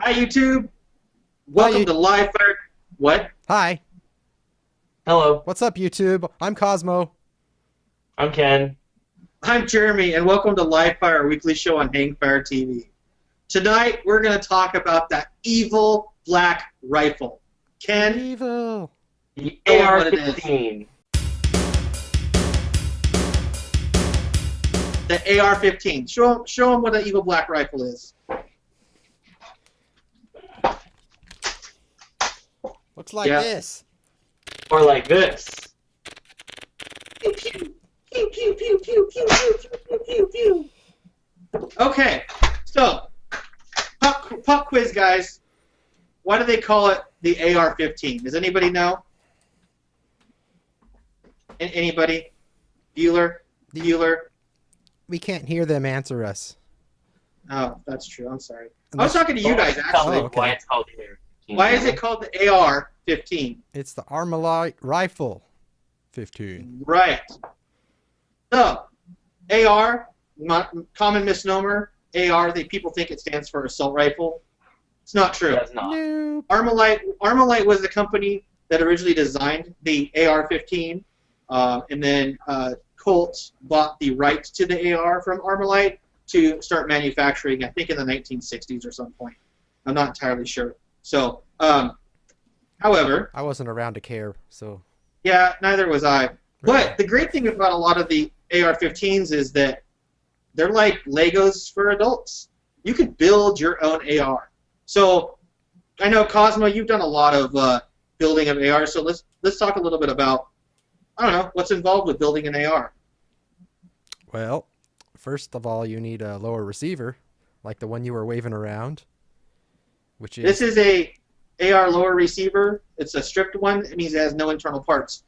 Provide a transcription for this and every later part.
Hi, YouTube. Welcome to Livefire. What? Hi. Hello, What's up, YouTube? I'm Cosmo. I'm Ken. I'm Jeremy, and welcome to Livefire, a weekly show on Hangfire TV. Tonight, we're going to talk about that evil black rifle. Ken, Evil. The Show 'em what it is. AR-15. the AR-15. Show them what an evil black rifle is. Looks like Yeah. this. Or like this. Pew, pew, pew, pew, pew, pew, pew, pew, pew, pew, pew. Okay, so pop quiz, guys. Why do they call it the AR-15? Does anybody know? Anybody? Bueller? We can't hear them answer us. Oh, that's true. I'm sorry. I was talking to you guys, Tell actually. me okay. why it's called here. Why is it called the AR-15? It's the Armalite Rifle 15. Right. So, AR, common misnomer. AR, people think it stands for assault rifle. It's not true. It does not. Nope. Armalite was the company that originally designed the AR-15, and then Colt bought the rights to the AR from Armalite to start manufacturing, I think in the 1960s or some point. I'm not entirely sure. So, however, I wasn't around to care, so. yeah, neither was I. But the great thing about a lot of the AR-15s is that they're like Legos for adults. You could build your own AR. So, I know, Cosmo, you've done a lot of building of AR, so let's talk a little bit about, I don't know, what's involved with building an AR. Well, first of all, you need a lower receiver, like the one you were waving around, which is... This is a AR lower receiver. It's a stripped one. It means it has no internal parts.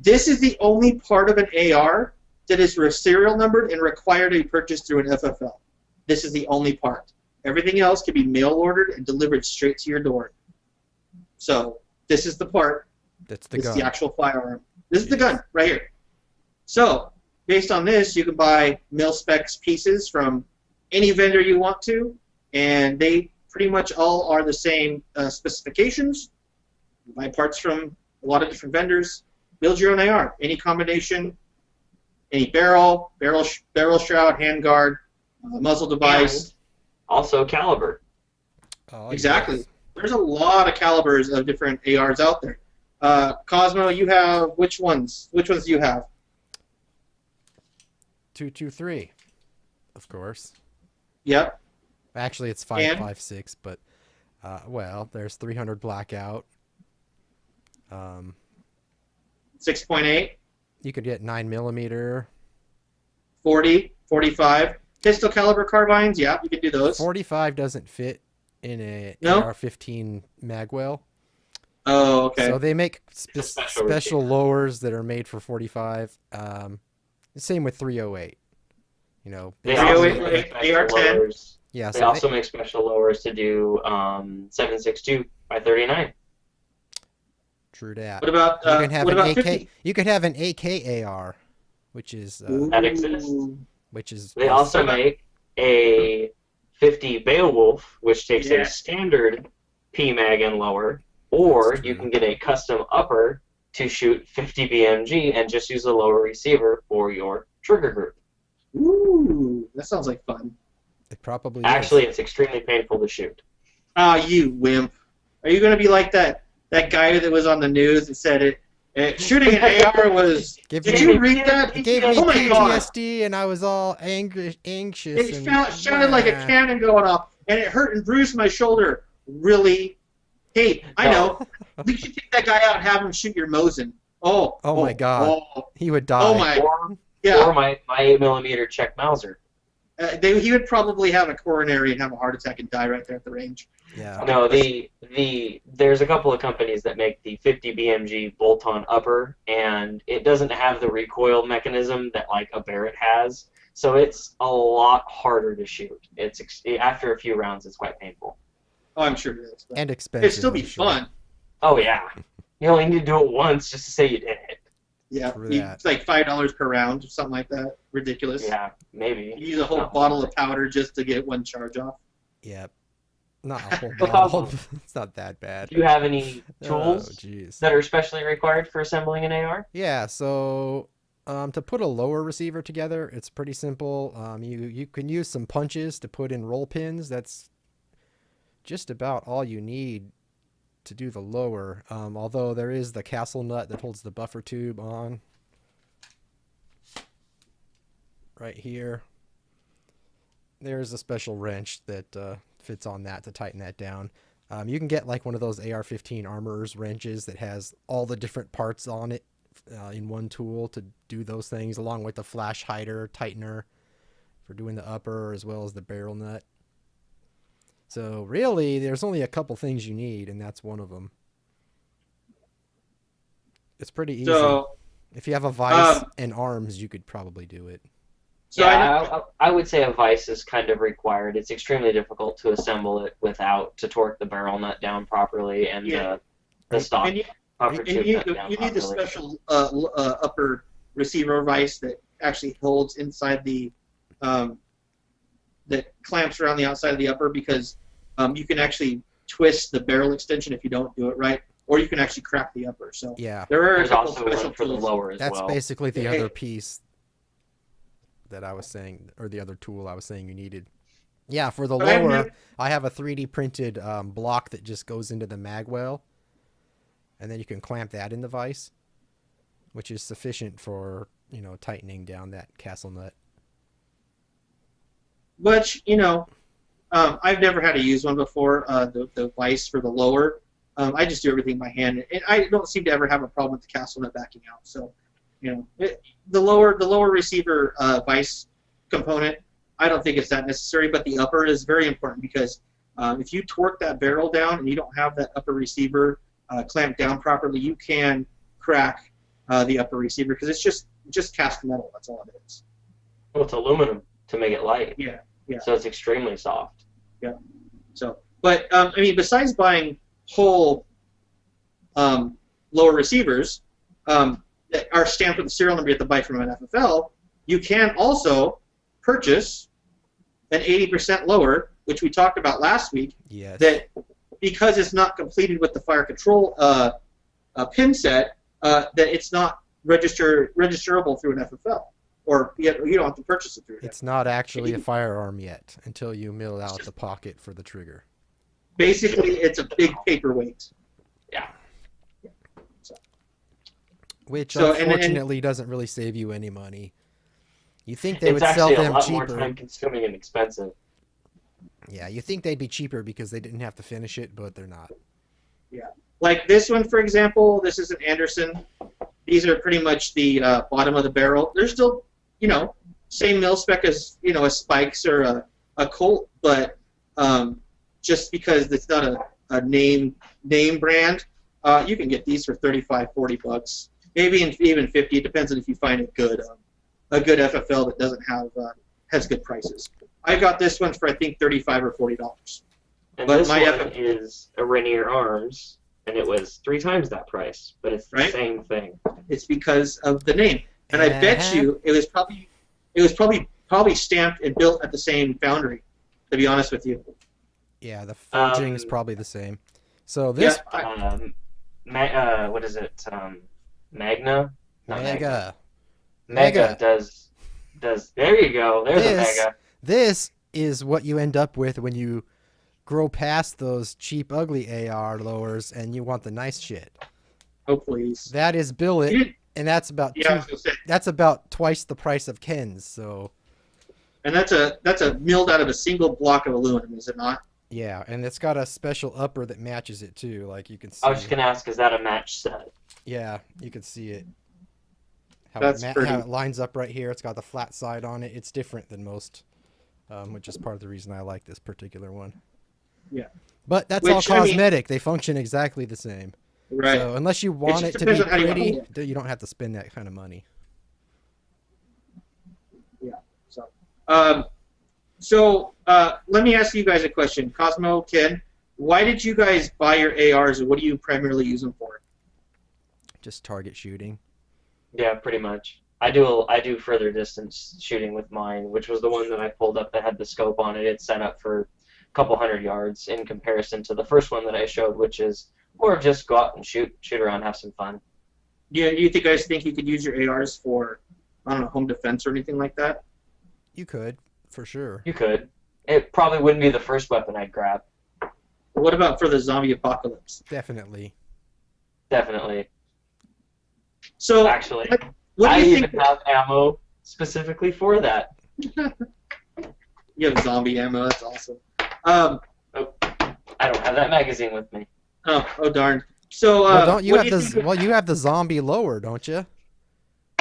This is the only part of an AR that is serial numbered and required to be purchased through an FFL. This is the only part. Everything else can be mail ordered and delivered straight to your door. So this is the part. That's the This gun. is the actual firearm. This is the gun right here. So based on this, you can buy mil-spec pieces from any vendor you want to, and they pretty much all are the same specifications. You buy parts from a lot of different vendors. Build your own AR. Any combination, any barrel shroud, handguard, muzzle device. And also caliber. Oh, Exactly. yes. There's a lot of calibers of different ARs out there. Cosmo, you have which ones? Which ones do you have? 223, of course. Yep. Actually, it's And? 5.56, but, well, there's 300 blackout. 6.8, You could get 9mm. 40, 45. Pistol caliber carbines, yeah, you can do those. 45 doesn't fit in a No? AR-15 magwell. Oh, okay. So they make It's a special special receiver. lowers that are made for 45. The same with 308. You know, They also also 308, make special AR-10. lowers. yeah. They So also make special lowers to do 7.62 by 39. true that. What about You can have what an about AK. 50? You could have an AKAR, which is That exists. They also make a 50 Beowulf, which takes Yeah. a standard PMAG and lower, or That's you true. can get a custom upper to shoot 50 BMG and just use a lower receiver for your trigger group. Ooh, that sounds like fun. It probably Actually, is. it's extremely painful to shoot. Ah, you wimp. Are you going to be like that guy that was on the news that said shooting an AR was... Give Did me- you read that? It gave me Oh my God. PTSD, and I was all angry, anxious. It and sounded like a blah. cannon going off, and it hurt and bruised my shoulder. Really? Hey, I know. We should take that guy out and have him shoot your Mosin. Oh. Oh my God. Oh, He would die. oh my. Or, Yeah. or my 8mm Czech Mauser. He would probably have a coronary and have a heart attack and die right there at the range. Yeah. No, there's a couple of companies that make the 50 BMG bolt-on upper, and it doesn't have the recoil mechanism that like a Barrett has, so it's a lot harder to shoot. After a few rounds, it's quite painful. Oh, I'm sure it is. But And expensive. it'd still be I'm sure. fun. Oh yeah, you only need to do it once just to say you did it. Yeah. True that. It's like $5 per round or something like that. Ridiculous. Yeah, maybe. You use a whole No. bottle of powder just to get one charge off. Yep. Not a whole So model. Cosmo, It's not that bad. do you have any Oh, tools jeez. that are especially required for assembling an AR? Yeah, so to put a lower receiver together, it's pretty simple. You can use some punches to put in roll pins. That's just about all you need to do the lower. Although there is the castle nut that holds the buffer tube on right here. There's a special wrench that fits on that to tighten that down. You can get like one of those AR-15 armorer's wrenches that has all the different parts on it in one tool to do those things, along with the flash hider, tightener for doing the upper, as well as the barrel nut. So really, there's only a couple things you need, and that's one of them. It's pretty easy. So, If you have a vise and arms, you could probably do it. so I would say a vise is kind of required. It's extremely difficult to assemble it without to torque the barrel nut down properly and Yeah. the stock and you, upper and tube you, nut down you need the properly. special upper receiver vise that actually holds inside the that clamps around the outside of the upper, because you can actually twist the barrel extension if you don't do it right, or you can actually crack the upper. So Yeah, there are a There's couple also special one for the tools. lower as that's well. basically the Hey. other piece that I was saying, or the other tool I was saying you needed. Yeah, for the But I've lower, never- I have a 3D printed block that just goes into the mag well, and then you can clamp that in the vise, which is sufficient for, tightening down that castle nut. Which, I've never had to use one before, the vise for the lower. I just do everything by hand, and I don't seem to ever have a problem with the castle nut backing out. So, the lower receiver vise component, I don't think it's that necessary, but the upper is very important, because if you torque that barrel down and you don't have that upper receiver clamped down properly, you can crack the upper receiver, because it's just cast metal. That's all it is. Well, it's aluminum to make it light. Yeah. So it's extremely soft. So, but besides buying whole lower receivers that are stamped with the serial number you have to buy from an FFL, you can also purchase an 80% lower, which we talked about last week. Yes. That because it's not completed with the fire control pin set, that it's not registerable through an FFL, or you don't have to purchase it through it. It's not actually a firearm yet until you mill out the pocket for the trigger. Basically, it's a big paperweight. Yeah. Which So, and- unfortunately doesn't really save you any money. You think they It's would sell actually a them lot more cheaper. time consuming and expensive. Yeah, you think they'd be cheaper because they didn't have to finish it, but they're not. Like this one, for example, this is an Anderson. These are pretty much the bottom of the barrel. They're still, same mil spec as, a Spikes or a Colt, but just because it's not a name brand, you can get these for $35-$40, maybe even $50. It depends on if you find a good FFL that doesn't have has good prices. I got this one for I think $35 or $40. And But this my one is a Rainier Arms, and it was 3 times that price, but it's the Right. same thing. It's because of the name, and I bet you it was probably stamped and built at the same foundry. To be honest with you. Yeah, the forging is probably the same. So this What is it? Magna? Not Mega. Mega does. There you go. There's a Mega. This is what you end up with when you grow past those cheap, ugly AR lowers and you want the nice shit. Oh please. That is billet, and that's about Yeah, I was gonna say. that's about twice the price of Ken's. So And that's a milled out of a single block of aluminum, is it not? yeah, and it's got a special upper that matches it too. Like you can see. I was just gonna ask, is that a match set? Yeah, you can see it. How That's how pretty. it lines up right here. It's got the flat side on it. It's different than most, which is part of the reason I like this particular one. Yeah. But that's all Which, I mean- cosmetic. They function exactly the same. Right. So unless you want just it to be depends on how you pretty, want you don't have to spend that kind of money. So let me ask you guys a question. Cosmo, Ken, why did you guys buy your ARs, and what do you primarily use them for? Just target shooting. Yeah, pretty much. I do further distance shooting with mine, which was the one that I pulled up that had the scope on it. It's set up for couple hundred yards in comparison to the first one that I showed, which is more of just go out and shoot around, have some fun. Yeah, you guys think you could use your ARs for, I don't know, home defense or anything like that? You could, for sure. You could. It probably wouldn't be the first weapon I'd grab. What about for the zombie apocalypse? Definitely. Definitely. So Actually, what do I you even think? have ammo specifically for that. You have zombie ammo. That's awesome. I don't have that magazine with me. Oh darn. So Well, don't you what have do you the think? well? You have the zombie lower, don't you?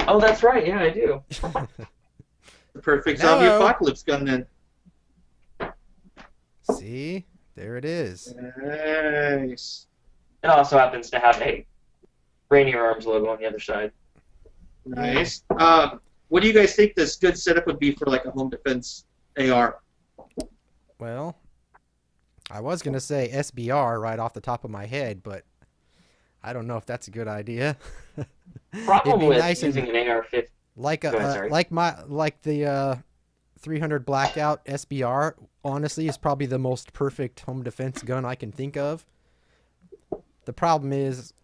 Oh, that's right. Yeah, I do. The perfect zombie Hello. apocalypse gun then. See, there it is. Nice. It also happens to have a Rainier Arms logo on the other side. Nice. What do you guys think this good setup would be for like a home defense AR? Well, I was gonna say SBR right off the top of my head, but I don't know if that's a good idea. Problem be with nice and- using an AR-15. Like Go ahead, sorry. the 300 Blackout SBR, honestly, is probably the most perfect home defense gun I can think of. The problem is,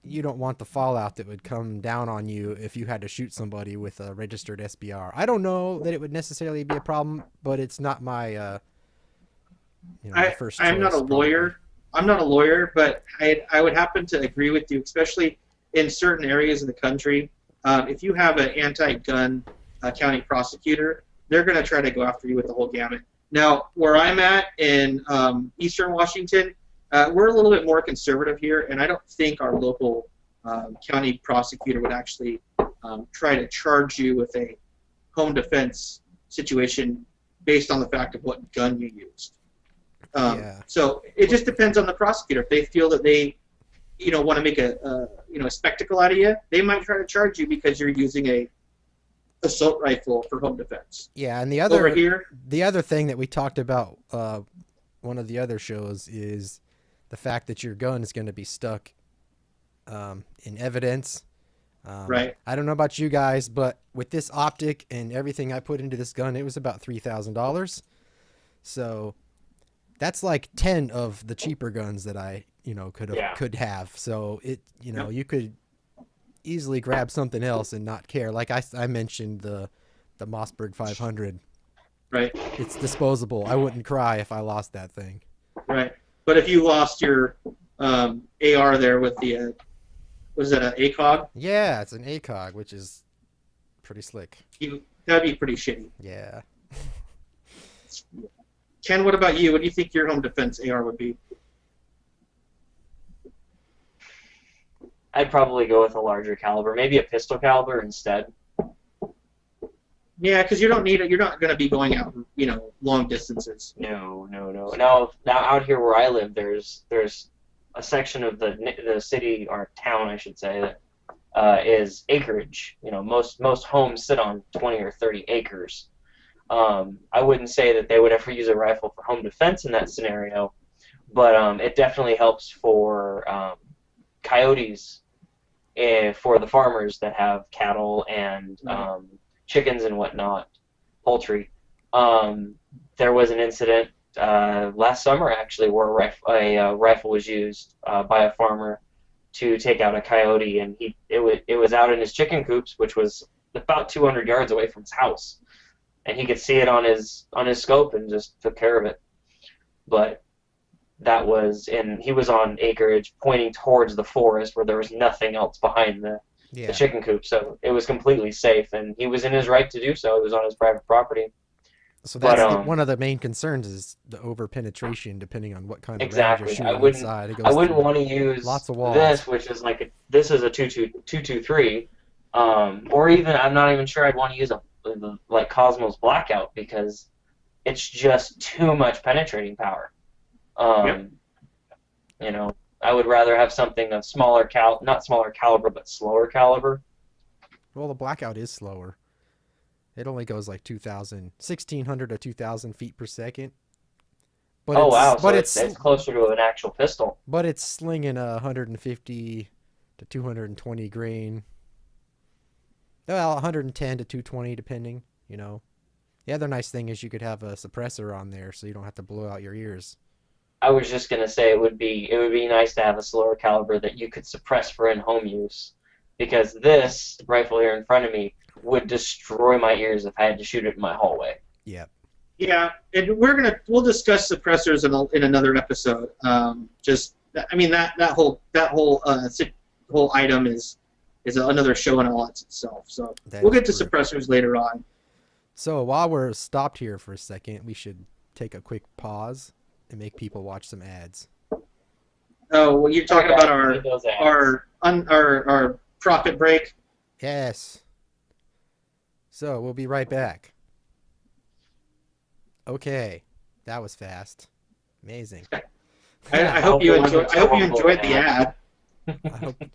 you don't want the fallout that would come down on you if you had to shoot somebody with a registered SBR. I don't know that it would necessarily be a problem, but it's not my my first I'm not choice, a lawyer. I'm not a lawyer, but I would happen to agree with you, especially in certain areas of the country. If you have an anti-gun county prosecutor, they're going to try to go after you with the whole gamut. Now, where I'm at in Eastern Washington, we're a little bit more conservative here, and I don't think our local county prosecutor would actually try to charge you with a home defense situation based on the fact of what gun you used. Yeah. So it just depends on the prosecutor. If they feel that they, want to make a spectacle out of you, they might try to charge you because you're using a assault rifle for home defense. Yeah, and the Over other here, thing that we talked about one of the other shows is the fact that your gun is going to be stuck in evidence. right? I don't know about you guys, but with this optic and everything I put into this gun, it was about $3,000. So that's like 10 of the cheaper guns that I could have. So it Yep. you could easily grab something else and not care. Like I mentioned the Mossberg 500. Right, It's disposable. I wouldn't cry if I lost that thing. right. But if you lost your AR there with the, was that an ACOG? Yeah, it's an ACOG, which is pretty slick. That'd be pretty shitty. Yeah. Ken, what about you? What do you think your home defense AR would be? I'd probably go with a larger caliber, maybe a pistol caliber instead. Yeah, because you don't need it. You're not going to be going out, long distances. No. Now out here where I live, there's a section of the city or town, I should say, that is acreage. Most homes sit on 20 or 30 acres. I wouldn't say that they would ever use a rifle for home defense in that scenario, but it definitely helps for coyotes, for the farmers that have cattle and chickens and whatnot, poultry. There was an incident last summer actually where a rifle was used by a farmer to take out a coyote, and it was out in his chicken coops, which was about 200 yards away from his house, and he could see it on his scope and just took care of it. But he was on acreage pointing towards the forest where there was nothing else behind the chicken coop, so it was completely safe, and he was in his right to do so. It was on his private property. So that's one of the main concerns is the over penetration, depending on what kind of round you're shooting inside. I wouldn't want to use lots of walls. this, which is this is a 223, or even I'm not even sure I'd want to use like Cosmos Blackout because it's just too much penetrating power. I would rather have something of not smaller caliber, but slower caliber. Well, the Blackout is slower. It only goes like 1,600 to 2,000 feet per second. But it's closer to an actual pistol. But it's slinging 150 to 220 grain. Well, 110 to 220, depending. The other nice thing is you could have a suppressor on there, so you don't have to blow out your ears. I was just gonna say it would be nice to have a slower caliber that you could suppress for in-home use, because this rifle here in front of me would destroy my ears if I had to shoot it in my hallway. Yep. Yeah, and we'll discuss suppressors in another episode. That whole item is another show in all itself. So we'll get to suppressors later on. So while we're stopped here for a second, we should take a quick pause and make people watch some ads. Oh, well, you're talking about our profit break. Yes. So we'll be right back. Okay, that was fast. Amazing. I hope you enjoyed the ad.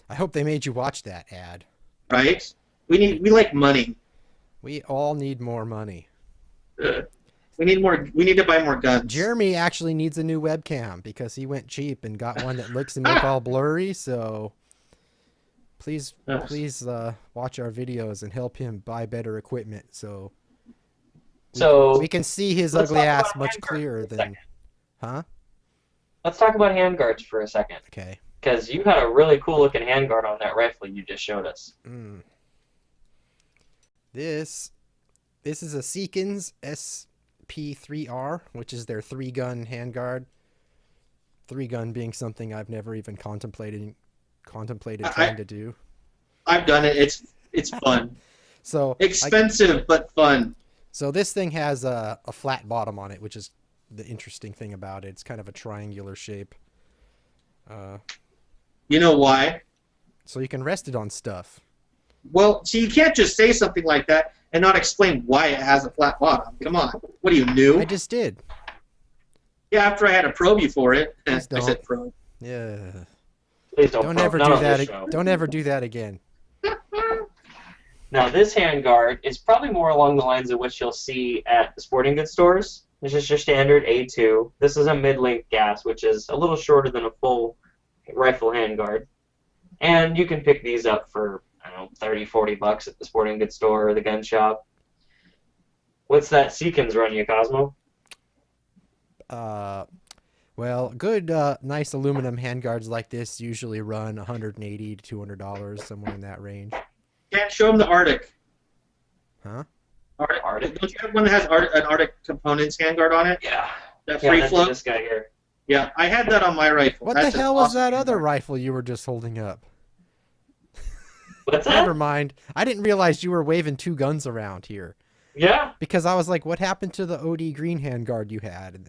I hope they made you watch that ad. Right? We like money. We all need more money. We need more. We need to buy more guns. Jeremy actually needs a new webcam because he went cheap and got one that looks and look all blurry. So please watch our videos and help him buy better equipment so we can see his ugly ass much clearer than. Huh? Let's talk about handguards for a second. Okay. Because you had a really cool looking handguard on that rifle you just showed us. This is a Seekins SP3R, which is their 3-gun handguard. 3-gun being something I've never even contemplated trying to do. I've done it. It's fun. So expensive but fun. So this thing has a flat bottom on it, which is the interesting thing about it. It's kind of a triangular shape. You know why? So you can rest it on stuff. Well, so you can't just say something like that and not explain why it has a flat bottom. Come on. What are you, new? I just did. Yeah, after I had to probe you for it. Please don't. I said probe. Yeah. Please don't ever do that. Don't ever do that again. Now, this handguard is probably more along the lines of what you'll see at the sporting goods stores. This is your standard A2. This is a mid-length gas, which is a little shorter than a full rifle handguard. And you can pick these up for, I don't know, $30-$40 at the sporting goods store or the gun shop. What's that Seekins run you, Cosmo? Well, good, nice aluminum handguards like this usually run $180 to $200, somewhere in that range. Can't show them the Arctic. Huh? Arctic. Don't you have one that has an Arctic Components handguard on it? Yeah. That free flow? This guy here. Yeah, I had that on my rifle. What the hell was that other rifle you were just holding up? What's that? Never mind. I didn't realize you were waving 2 guns around here. Yeah. Because I was like, what happened to the OD green handguard you had?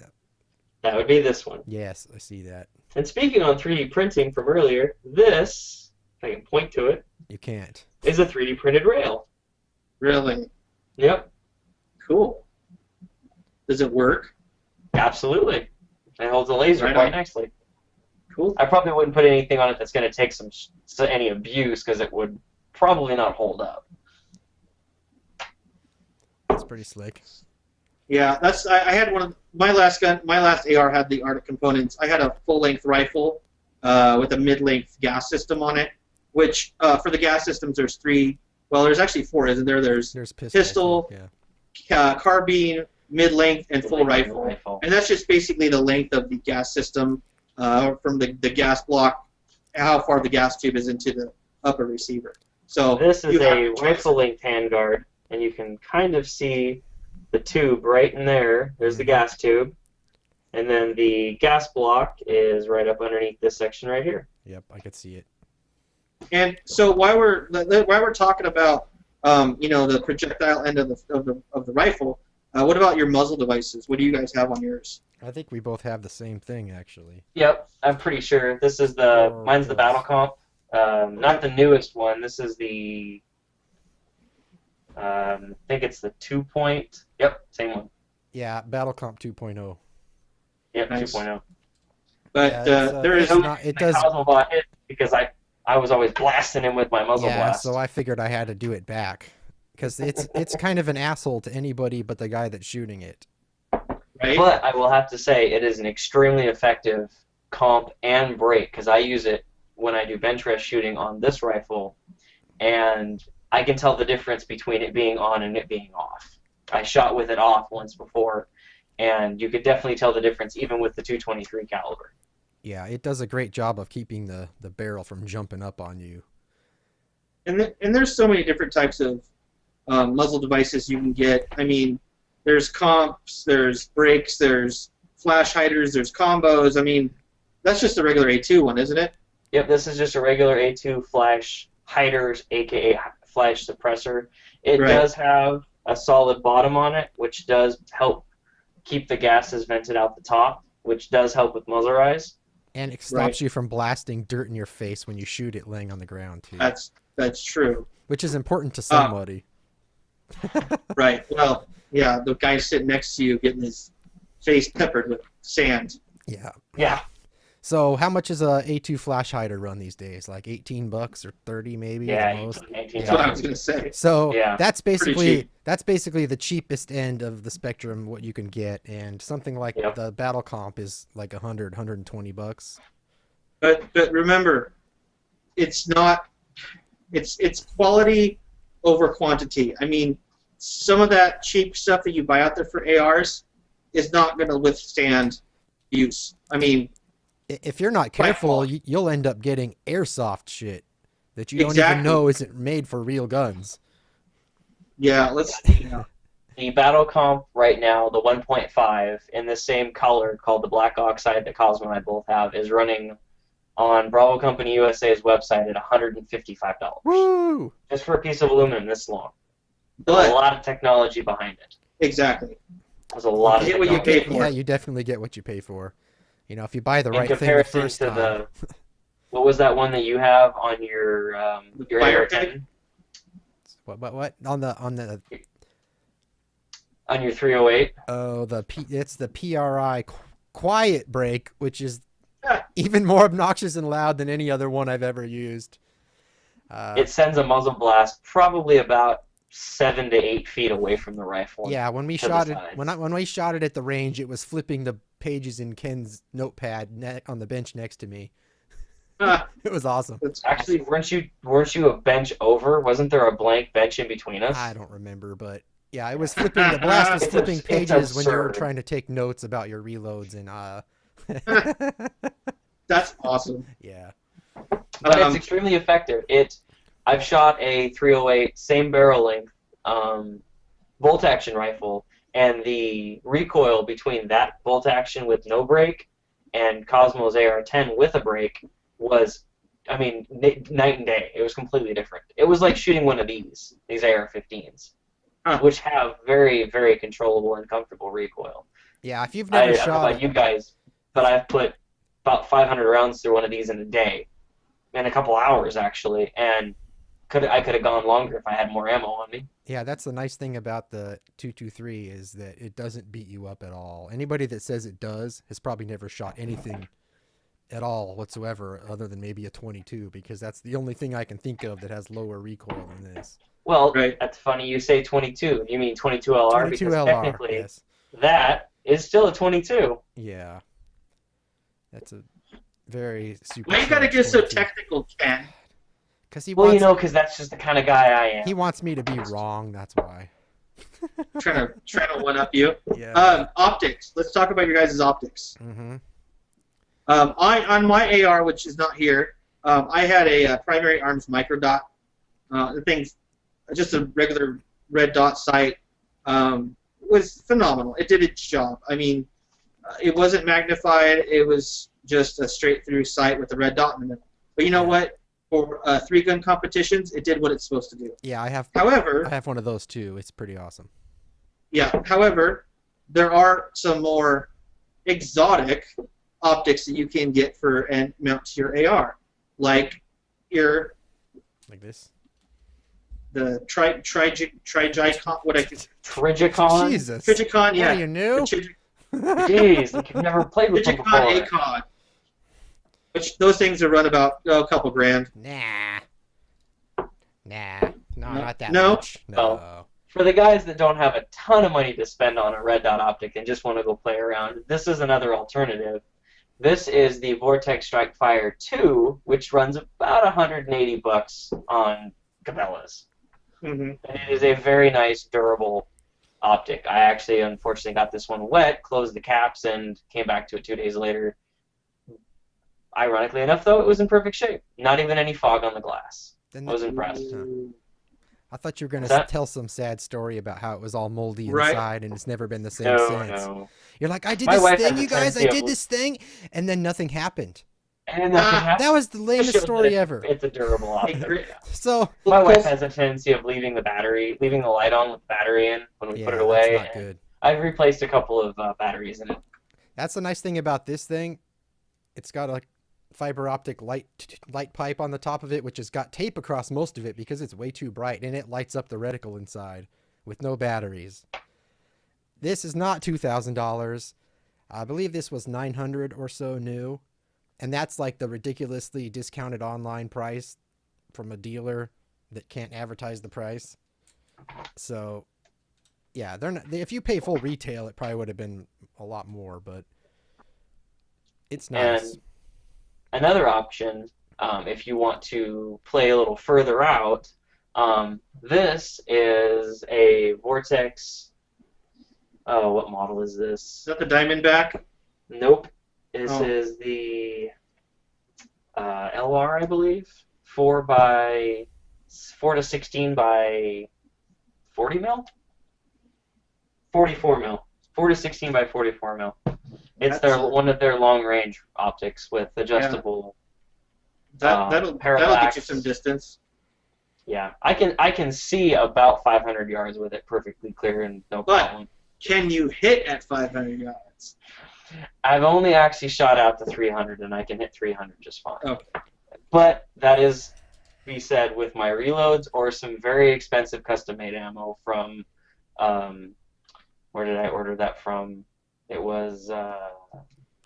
That would be this one. Yes, I see that. And speaking on 3D printing from earlier, this, if I can point to it. You can't. Is a 3D printed rail. Really? Yep. Cool. Does it work? Absolutely. It holds a laser quite nicely. Cool. I probably wouldn't put anything on it that's going to take any abuse because it would probably not hold up. That's pretty slick. Yeah, I had one of my last AR had the Arctic Components. I had a full-length rifle with a mid-length gas system on it, which for the gas systems there's 3. Well, there's actually 4, isn't there? There's pistol, carbine, mid-length, and full rifle. And that's just basically the length of the gas system from the gas block, how far the gas tube is into the upper receiver. So this is a rifle-length handguard, and you can kind of see the tube right in there. There's the gas tube. And then the gas block is right up underneath this section right here. Yep, I could see it. And so while we're talking about the projectile end of the rifle, what about your muzzle devices? What do you guys have on yours? I think we both have the same thing actually. Yep, I'm pretty sure. This is mine's the Battle Comp. Not the newest one. This is the I think it's the 2-point. Yep, same one. Yeah, Battle Comp 2.0. Yep, nice. 2.0. But there is not. It does. Because I was always blasting him with my muzzle blast. So I figured I had to do it back because it's kind of an asshole to anybody but the guy that's shooting it. Right. But I will have to say it is an extremely effective comp and break because I use it when I do bench rest shooting on this rifle, and I can tell the difference between it being on and it being off. I shot with it off once before, and you could definitely tell the difference even with the 223 caliber. Yeah, it does a great job of keeping the barrel from jumping up on you. And there's so many different types of muzzle devices you can get. I mean, there's comps, there's brakes, there's flash hiders, there's combos. I mean, that's just a regular A2 one, isn't it? Yep, this is just a regular A2 flash hiders, aka flash suppressor. It Right. does have a solid bottom on it, which does help keep the gases vented out the top, which does help with muzzle rise. And it stops Right. you from blasting dirt in your face when you shoot it laying on the ground, too. That's true. Which is important to somebody. Right. Well, yeah, the guy sitting next to you getting his face peppered with sand. Yeah. Yeah. So how much is a A2 flash hider run these days? Like $18 or 30 maybe Yeah, at most? 18 That's what I was going to say. So Yeah. that's Pretty basically the cheapest end of the spectrum what you can get, and something like Yep. the battle comp is like $120. But remember, it's not. It's quality over quantity. I mean, some of that cheap stuff that you buy out there for ARs is not going to withstand use. I mean, If you're not Quite careful, fall. you'll end up getting airsoft shit that you don't even Exactly. know isn't made for real guns. yeah, let's. Yeah. The battle comp right now, the 1.5 in the same color called the black oxide that Cosmo and I both have, is running on Bravo Company USA's website at $155. Woo! Just for a piece of aluminum this long. There's But a lot of technology behind it. exactly. There's a lot of Get what you technology. pay for. Yeah, you definitely get what you pay for. You know, if you buy the In right thing the comparison first to time. the, what was that one that you have on your Fire AR-10? What? On the On your 308? oh it's the PRI quiet break, which is Yeah. even more obnoxious and loud than any other one I've ever used. It sends a muzzle blast probably about 7 to 8 feet away from the rifle. Yeah, when we to the shot it, sides. when we shot it at the range, it was flipping the pages in Ken's notepad on the bench next to me. Ah, It was awesome. that's Actually, weren't you a bench over? Wasn't there a blank bench in between us? I don't remember, but yeah, it was flipping. The blast was It's flipping it's pages when you were absurd. trying to take notes about your reloads and that's awesome. yeah. But Um, it's extremely effective. I've shot a 308 same barrel length bolt action rifle, and the recoil between that bolt action with no brake and Cosmo's AR-10 with a brake was, I mean, night and day. It was completely different. It was like shooting one of these AR-15s, Huh. which have very, very controllable and comfortable recoil. Yeah, if you've I never don't know shot about you guys, but I've put about 500 rounds through one of these in a day, in a couple hours actually, and I could have gone longer if I had more ammo on me. yeah, that's the nice thing about the 223 is that it doesn't beat you up at all. Anybody that says it does has probably never shot anything at all whatsoever other than maybe a 22, because that's the only thing I can think of that has lower recoil than this. Well, Right. that's funny you say 22. You mean 22 LR 22 because LR, technically yes. that is still a 22. Yeah. That's a very super. Why you gotta get so technical, Ken? Because he Well, wants, because that's just the kind of guy I am. he wants me to be wrong, that's why. trying to one up you. Yeah. Optics. Let's talk about your guys' optics. Mm-hmm. On my AR, which is not here, I had a primary arms micro dot. The thing's just a regular red dot sight. Was phenomenal. It did its job. I mean, it wasn't magnified. It was just a straight through sight with a red dot in the middle. But you know what? For 3-gun competitions, it did what it's supposed to do. Yeah, I have However, one of those too. It's pretty awesome. However, there are some more exotic optics that you can get for and mount to your AR, like the Like this. Trigicon, what I could Trigicon? Jesus. Trigicon, What yeah. are you new? Jeez, like you've never played with them Trigicon before. ACOG. Which those things are run about a couple grand. Nah. No, not that No? much. No. Well, for the guys that don't have a ton of money to spend on a red dot optic and just want to go play around, this is another alternative. This is the Vortex Strike Fire 2, which runs about $180 on Cabela's. Mm-hmm. And it is a very nice, durable optic. I actually, unfortunately, got this one wet, closed the caps, and came back to it 2 days later. Ironically enough, though, it was in perfect shape. Not even any fog on the glass. I was impressed. I thought you were going to tell some sad story about how it was all moldy inside and it's never been the same since. No. You're like, I did this thing, you guys, I did this thing, and then nothing happened. And nothing happened. That was the lamest story ever. It's a durable optic. So my wife has a tendency of leaving the light on with the battery in when we put it away. That's not good. I've replaced a couple of batteries in it. That's the nice thing about this thing. It's got a fiber optic light pipe on the top of it, which has got tape across most of it because it's way too bright, and it lights up the reticle inside with no batteries. This is not $2,000. I believe this was $900 or so new, and that's like the ridiculously discounted online price from a dealer that can't advertise the price. So yeah, they're not, if you pay full retail, it probably would have been a lot more, but it's nice. And another option, if you want to play a little further out, this is a Vortex. Oh, what model is this? Is that the Diamondback? Nope. This is the LR, I believe. 4 to 16 by 40 mil? 44 mil. 4 to 16 by 44 mil. It's one of their long range optics with adjustable. That'll get you some distance. Yeah, I can see about 500 yards with it perfectly clear and no problem. Can you hit at 500 yards? I've only actually shot out to 300, and I can hit 300 just fine. Okay. But that is, be said, with my reloads or some very expensive custom-made ammo from, where did I order that from? It was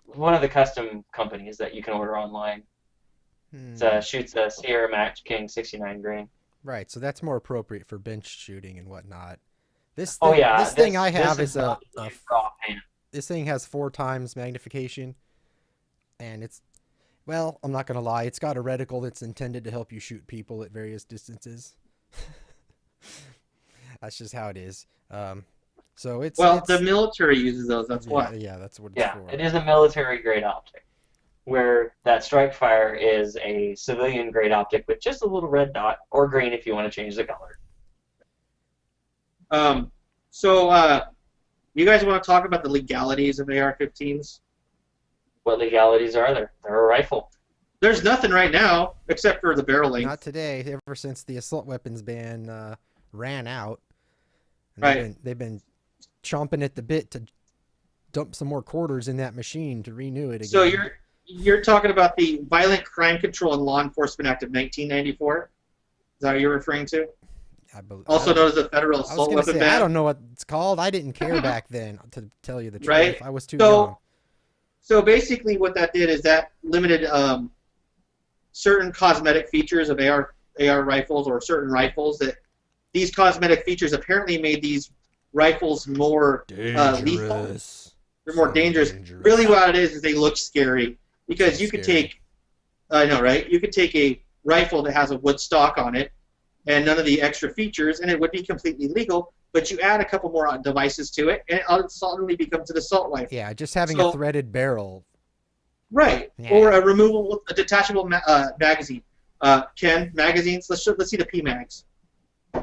one of the custom companies that you can order online. It shoots a Sierra Match King 69 grain. Right, so that's more appropriate for bench shooting and whatnot. This thing I have is this thing has 4 times magnification, and it's, well, I'm not gonna lie, it's got a reticle that's intended to help you shoot people at various distances. That's just how it is. So it's the military uses those. That's why. Yeah, that's what it's for. It is a military grade optic, where that Strikefire is a civilian grade optic with just a little red dot or green if you want to change the color. So you guys want to talk about the legalities of AR-15s? What legalities are there? They're a rifle. There's nothing right now except for the barrel length. Not today. Ever since the assault weapons ban ran out, and they've been chomping at the bit to dump some more quarters in that machine to renew it again. So you're talking about the Violent Crime Control and Law Enforcement Act of 1994? Is that what you're referring to? Also known as the Federal Assault Weapon Ban? I don't know what it's called. I didn't care back then, to tell you the truth. Right? I was too young. So basically what that did is that limited certain cosmetic features of AR rifles or certain rifles. That these cosmetic features apparently made these rifles more lethal. They're more dangerous. Really what it is they look scary. Because you could take, I know, right? You could take a rifle that has a wood stock on it and none of the extra features, and it would be completely legal, but you add a couple more devices to it, and it suddenly becomes an assault rifle. Yeah, just having a threaded barrel. Right, or a detachable magazine. Ken, magazines, let's see the PMags.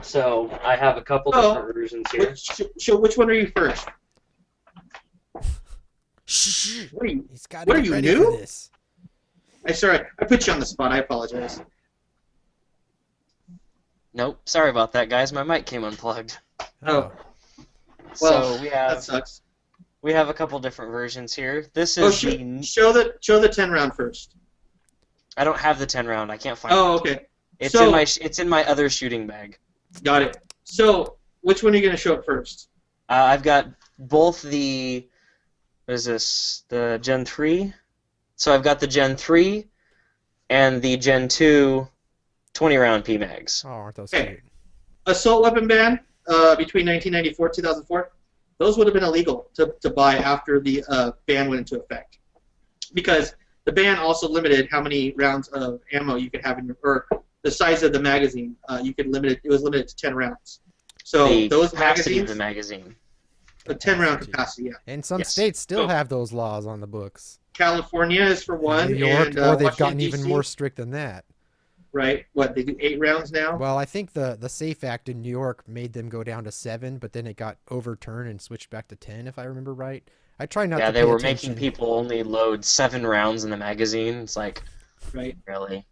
So, I have a couple different versions here. Which one are you first? Shh. What are you new? Sorry, I put you on the spot. I apologize. Nope, sorry about that, guys. My mic came unplugged. Oh. Well, that sucks. We have a couple different versions here. This is show the 10-round first. I don't have the 10-round. I can't find it. Oh, okay. It's in my other shooting bag. Got it. So, which one are you going to show up first? I've got both the. What is this? The Gen 3. So I've got the Gen 3 and the Gen 2 20-round PMags. Oh, aren't those cute? Assault weapon ban between 1994 and 2004. Those would have been illegal to buy after the ban went into effect, because the ban also limited how many rounds of ammo you could have in your, or the size of the magazine. You could limit it. It was limited to 10 rounds. So the those capacity magazines. of the magazine. A 10-round capacity. capacity, yeah. And some Yes. states still So- have those laws on the books. California is for one, New York, and or they've Washington, gotten even DC, more strict than that. Right? What, they do 8 rounds now? Well, I think the SAFE Act in New York made them go down to 7, but then it got overturned and switched back to 10, if I remember right. I try not Yeah, to they pay were attention. making people only load 7 rounds in the magazine. It's like, Right. really?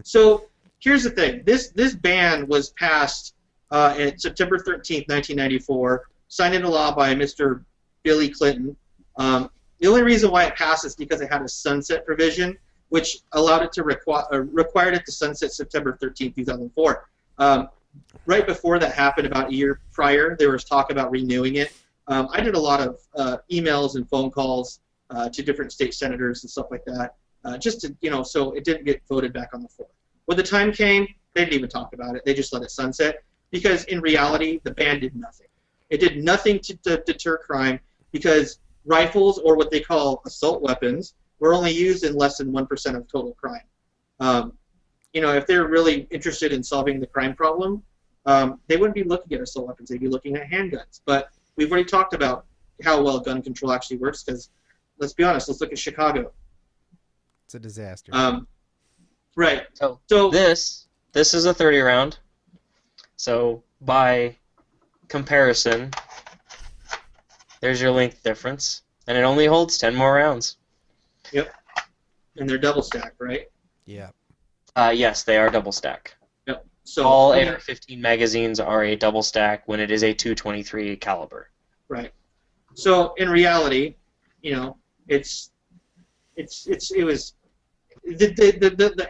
So here's the thing. This ban was passed at September 13th, 1994, signed into law by Mr. Billy Clinton. The only reason why it passed is because it had a sunset provision, which allowed it to required it to sunset September 13th, 2004. Right before that happened, about a year prior, there was talk about renewing it. I did a lot of emails and phone calls to different state senators and stuff like that, just to, so it didn't get voted back on the floor. When the time came, they didn't even talk about it. They just let it sunset because, in reality, the ban did nothing. It did nothing to deter crime because rifles, or what they call assault weapons, were only used in less than 1% of total crime. If they're really interested in solving the crime problem, they wouldn't be looking at assault weapons. They'd be looking at handguns. But we've already talked about how well gun control actually works because, let's be honest, let's look at Chicago. It's a disaster. Right. So this is a 30 round. So by comparison, there's your length difference, and it only holds 10 more rounds. Yep. And they're double stacked, right? Yeah. Yes, they are double stack. Yep. So All AR-15 magazines are a double stack when it is a .223 caliber. Right. So in reality, the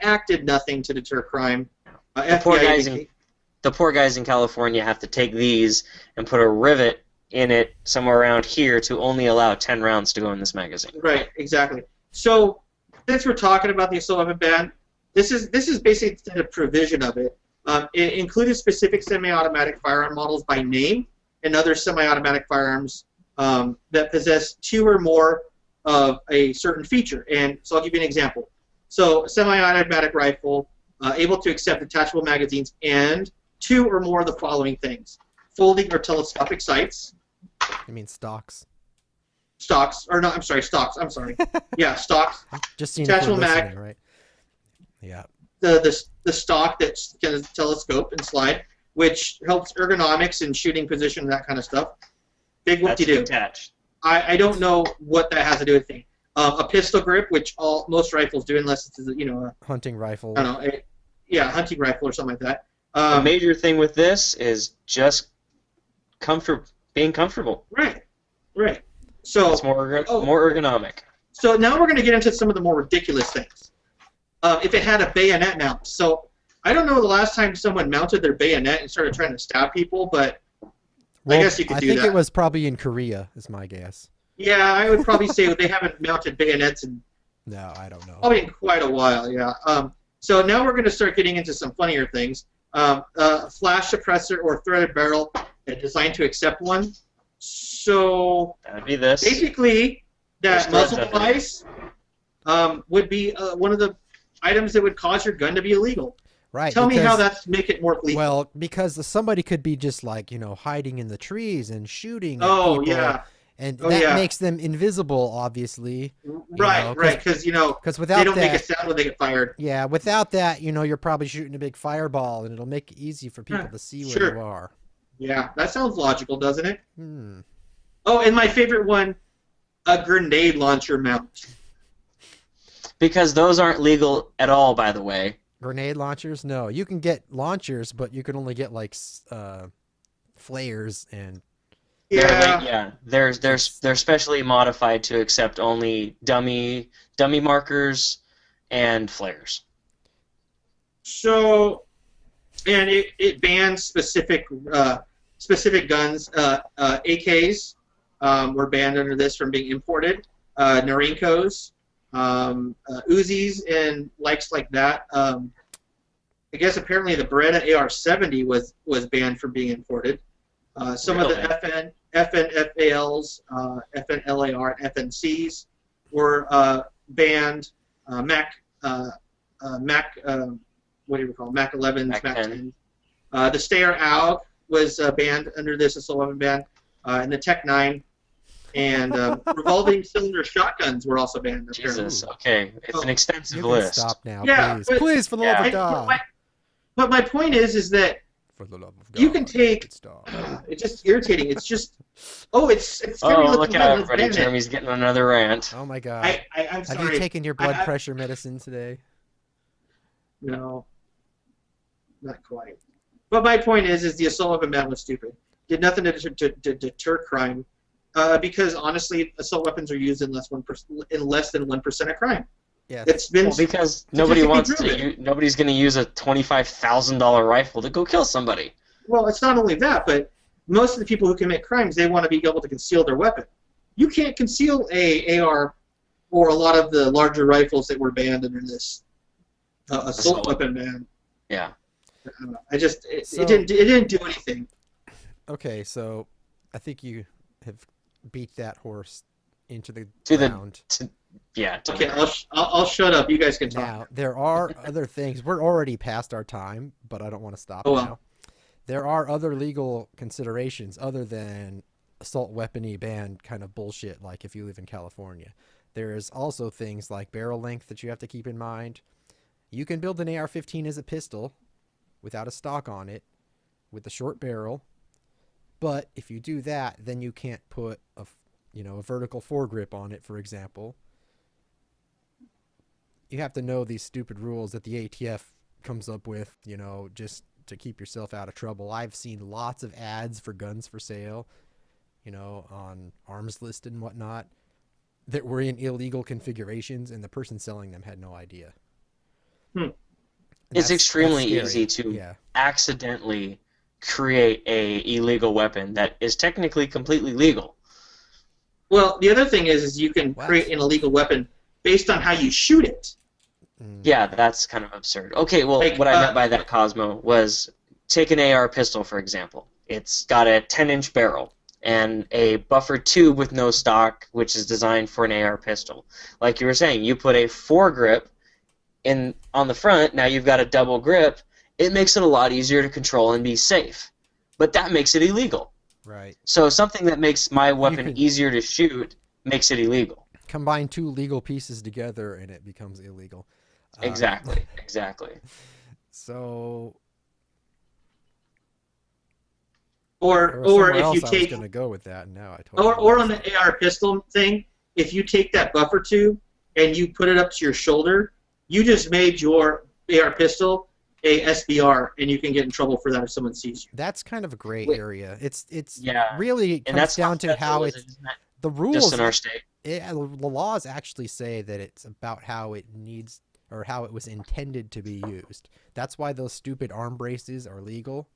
act did nothing to deter crime. The poor guys in California have to take these and put a rivet in it somewhere around here to only allow 10 rounds to go in this magazine. Right. Exactly. So since we're talking about the assault weapon ban, this is basically the provision of it. It included specific semi-automatic firearm models by name and other semi-automatic firearms that possess 2 or more of a certain feature. And so I'll give you an example. So a semi-automatic rifle able to accept detachable magazines and 2 or more of the following things: folding or telescopic sights. I mean stocks. Stocks. I'm sorry. Yeah, stocks. Just seeing if we're Detachable mag. listening, right? Yeah. The stock that can telescope and slide, which helps ergonomics and shooting position and that kind of stuff. Big whoop-de-doo. Detached. I don't know what that has to do with anything. A pistol grip, which most rifles do, unless it's a Hunting rifle. I don't know, hunting rifle or something like that. The major thing with this is just being comfortable. Right. So It's more ergonomic. So now we're going to get into some of the more ridiculous things. If it had a bayonet mount. So I don't know the last time someone mounted their bayonet and started trying to stab people, but I guess you could do that. I think it was probably in Korea, is my guess. Yeah, I would probably say they haven't mounted bayonets in No, I don't know. probably in quite a while, yeah. So now we're going to start getting into some funnier things. Flash suppressor or threaded barrel designed to accept one. So That would be this. basically, that There's muzzle threads under it. device would be one of the items that would cause your gun to be illegal. Right. Tell me how because- that's make it more lethal. Well, because somebody could be just like, hiding in the trees and shooting at Oh, people, yeah. and Oh, that yeah. makes them invisible, obviously. Right, because Because they without don't that, make a sound when they get fired. yeah, without that, you're probably shooting a big fireball, and it'll make it easy for people Huh, to see where sure. you are. Yeah, that sounds logical, doesn't it? Hmm. Oh, and my favorite one, a grenade launcher mount. Because those aren't legal at all, by the way. Grenade launchers? No, you can get launchers, but you can only get like flares and. Yeah. They're specially modified to accept only dummy markers and flares. So, and it bans specific guns. AKs were banned under this from being imported. Narinkos, Uzis, and likes like that. I guess apparently the Beretta AR-70 was banned from being imported. Some of the FNFALs, FNLAR, and FNCs were banned. Mac, what do you call them? Mac 11s, Mac 10s. The Steyr AUG was banned under this assault weapon ban. and the Tech 9, and revolving cylinder shotguns were also banned. Jesus, okay. It's an extensive You can list. stop now, Yeah, please. but- Please, for the love of God. But my point is that For the love of God. you can take. Stop. It's just irritating. It's just. Oh, it's scary. Oh, looking look gun, out, let's everybody. ban it. Jeremy's getting another rant. Oh my God. I'm Have sorry. you taken your blood I- pressure medicine today? No, not quite. But my point is the assault weapon ban was stupid. Did nothing to deter crime, because honestly, assault weapons are used in less than 1% of crime. Yeah. It's been Well, because statistically nobody's going to use a $25,000 rifle to go kill somebody. well. It's not only that, but most of the people who commit crimes, they want to be able to conceal their weapon. You can't conceal a AR or a lot of the larger rifles that were banned under this assault weapon ban. Yeah. I just So- it didn't do anything. Okay, so I think you have beat that horse into the To the- ground. Yeah. Okay, I'll shut up. You guys can talk. Now, there are other things. We're already past our time, but I don't want to stop Oh, well. now. There are other legal considerations other than assault weapony ban kind of bullshit, like if you live in California. There's also things like barrel length that you have to keep in mind. You can build an AR-15 as a pistol without a stock on it with a short barrel, but if you do that, then you can't put a vertical foregrip on it, for example. You have to know these stupid rules that the ATF comes up with, just to keep yourself out of trouble. I've seen lots of ads for guns for sale, on Arms List and whatnot, that were in illegal configurations, and the person selling them had no idea. And It's extremely scary. easy to Yeah. accidentally create a illegal weapon that is technically completely legal. Well, the other thing is you can What? create an illegal weapon based on how you shoot it. Yeah, that's kind of absurd. Okay, well, Like, what I meant by that, Cosmo, was take an AR pistol, for example. It's got a 10-inch barrel and a buffered tube with no stock, which is designed for an AR pistol. Like you were saying, you put a foregrip on the front, now you've got a double grip. It makes it a lot easier to control and be safe. But that makes it illegal. Right. So something that makes my weapon could- easier to shoot makes it illegal. Combine two legal pieces together and it becomes illegal. Exactly. So, Or there was somewhere if else you I was take going to go with that, and now I totally or on lost it. the AR pistol thing, if you take that buffer tube and you put it up to your shoulder, you just made your AR pistol a SBR, and you can get in trouble for that if someone sees you. That's kind of a gray Wait. area. It's Yeah. really And comes that's down to how it's the rules. just in our state. The laws actually say that it's about how it needs or how it was intended to be used. That's why those stupid arm braces are legal,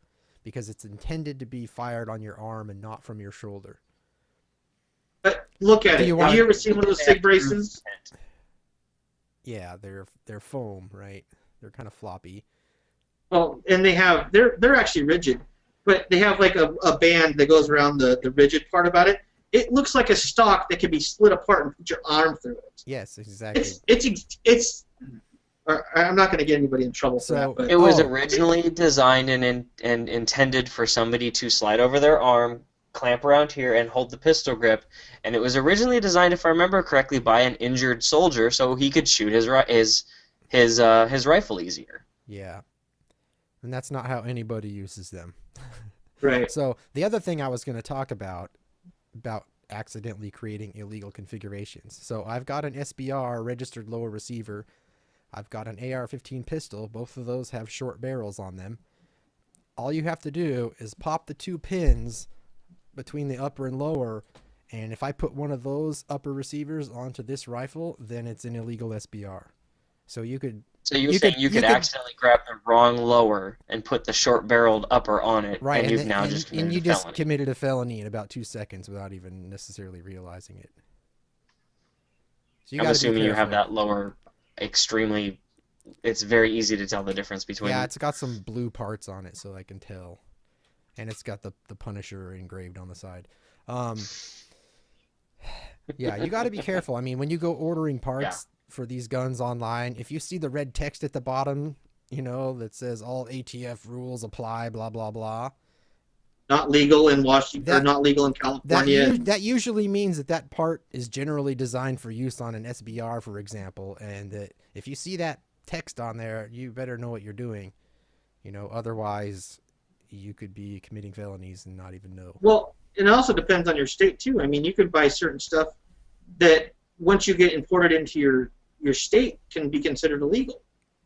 because it's intended to be fired on your arm and not from your shoulder. But look at Do it. you Have want- you ever seen one of those SIG braces? Yeah, they're foam, right? They're kind of floppy. Well, and they're actually rigid, but they have like a band that goes around the rigid part about it. It looks like a stock that can be split apart and put your arm through it. Yes, exactly. It's I'm not going to get anybody in trouble for So- that. But It was Oh. originally designed and intended for somebody to slide over their arm, clamp around here, and hold the pistol grip. And it was originally designed, if I remember correctly, by an injured soldier so he could shoot his rifle easier. Yeah. And that's not how anybody uses them. right. So the other thing I was going to talk about accidentally creating illegal configurations. So I've got an SBR, registered lower receiver. I've got an AR-15 pistol. Both of those have short barrels on them. All you have to do is pop the two pins between the upper and lower, and if I put one of those upper receivers onto this rifle, then it's an illegal SBR. So you could So you're You saying could- you you could could- accidentally grab the wrong lower and put the short-barreled upper on it, right, and you've then- now just and committed you a just felony. committed a felony in about 2 seconds without even necessarily realizing it. So you I'm gotta be assuming you have careful. that lower extremely. It's very easy to tell the difference between. Yeah, it's got some blue parts on it, so I can tell, and it's got the Punisher engraved on the side. Yeah, you got to be careful. I mean, when you go ordering parts for these guns online, if you see the red text at the bottom, that says all ATF rules apply, blah blah blah, not legal in Washington, or not legal in California. That usually means that part is generally designed for use on an SBR, for example, and that if you see that text on there, you better know what you're doing. Otherwise you could be committing felonies and not even know. Well, it also depends on your state too. I mean, you could buy certain stuff that once you get imported into your state can be considered illegal.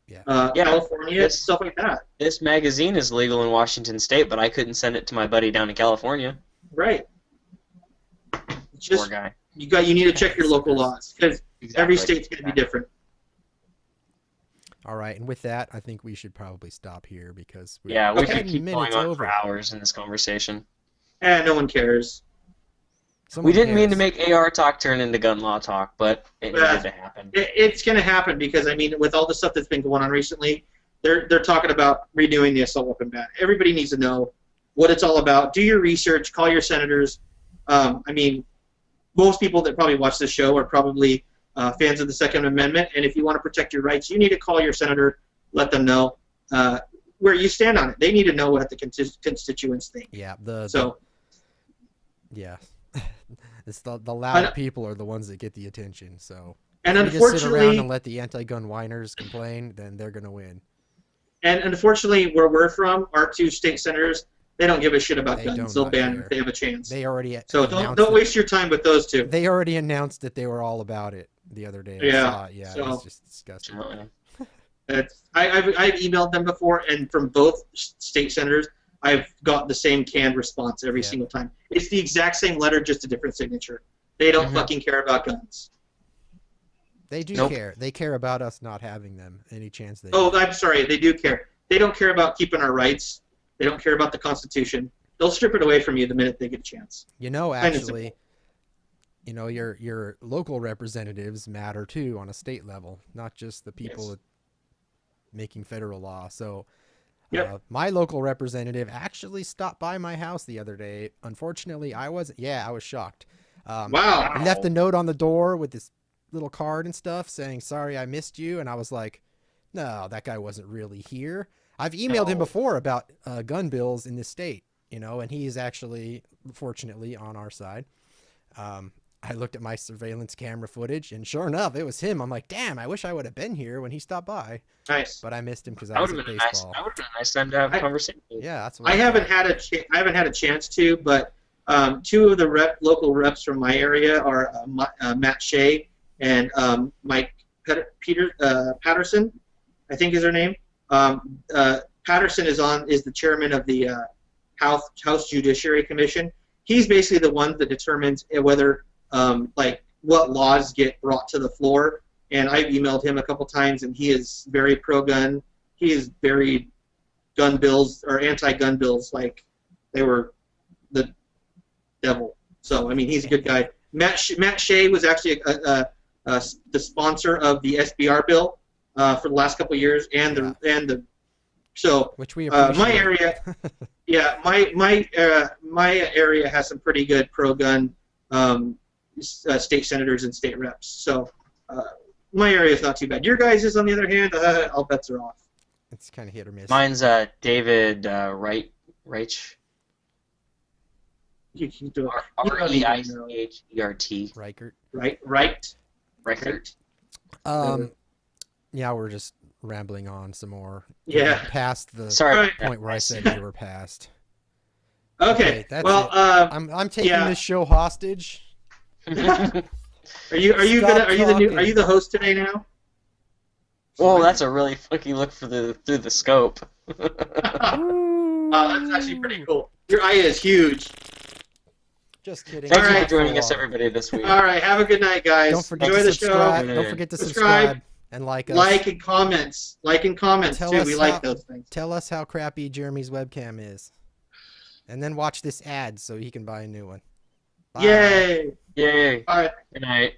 Yeah. California, stuff like that. This magazine is legal in Washington State, but I couldn't send it to my buddy down in California. Right. Poor guy. You need to check your local laws, because every state's going to be different. All right, and with that, I think we should probably stop here because we could keep going on for hours in this conversation. No one cares. We didn't mean to make AR talk turn into gun law talk, but it needed to happen. It's going to happen because, I mean, with all the stuff that's been going on recently, they're talking about redoing the assault weapon ban. Everybody needs to know what it's all about. Do your research. Call your senators. I mean, most people that probably watch this show are probably fans of the Second Amendment, and if you want to protect your rights, you need to call your senator, let them know where you stand on it. They need to know what the constituents think. Yeah. Yeah. It's the loud people are the ones that get the attention. So and if you just sit unfortunately, around and let the anti-gun whiners complain, then they're going to win. And unfortunately, where we're from, our two state senators, they don't give a shit about guns. They'll ban them if they have a chance. They already so don't waste your time with those two. They already announced that they were all about it the other day. Yeah. It was just disgusting. I've emailed them before, and from both state senators, I've got the same canned response every single time. It's the exact same letter, just a different signature. They don't fucking care about guns. They do care. They care about us not having them any chance they do. I'm sorry. They do care. They don't care about keeping our rights. They don't care about the Constitution. They'll strip it away from you the minute they get a chance. Actually, your local representatives matter too on a state level, not just the people making federal law. So my local representative actually stopped by my house the other day. Unfortunately, I was shocked. Wow. He left a note on the door with this little card and stuff saying, "Sorry, I missed you." And I was like, no, that guy wasn't really here. I've emailed him before about gun bills in this state, and he's actually, fortunately, on our side. I looked at my surveillance camera footage, and sure enough, it was him. I'm like, damn, I wish I would have been here when he stopped by. Nice. But I missed him because I was at baseball. That would have been a nice time to have a conversation. Yeah, that's what I haven't had a chance to, but two of the local reps from my area are Matt Shea and Mike Patterson, I think is her name. Patterson is the chairman of the House Judiciary Commission. He's basically the one that determines whether what laws get brought to the floor. And I've emailed him a couple times, and he is very pro-gun. He is very gun bills or anti-gun bills like they were the devil. So I mean, he's a good guy. Matt Shea was actually the sponsor of the SBR bill for the last couple of years, which we appreciate. My area, my area has some pretty good pro-gun state senators and state reps. So my area is not too bad. Your guys is, on the other hand, all bets are off. It's kind of hit or miss. Mine's David Reich. You do it. R-E-I-C-H-E-R-T. Reichert. Yeah, we're just rambling on some more. Yeah. Past the point where I said we were past. Okay. That's well, I'm taking this show hostage. Are you the host today now? Oh, that's a really flicky look through the scope. That's actually pretty cool. Your eye is huge. Just kidding. Thank you for joining us, everybody, this week. All right, have a good night, guys. Don't forget Enjoy to the subscribe. show. Don't forget to subscribe and like us. Like and comments too. We like those things. Tell us how crappy Jeremy's webcam is, and then watch this ad so he can buy a new one. Bye. Yay! Yay! All right. Good night.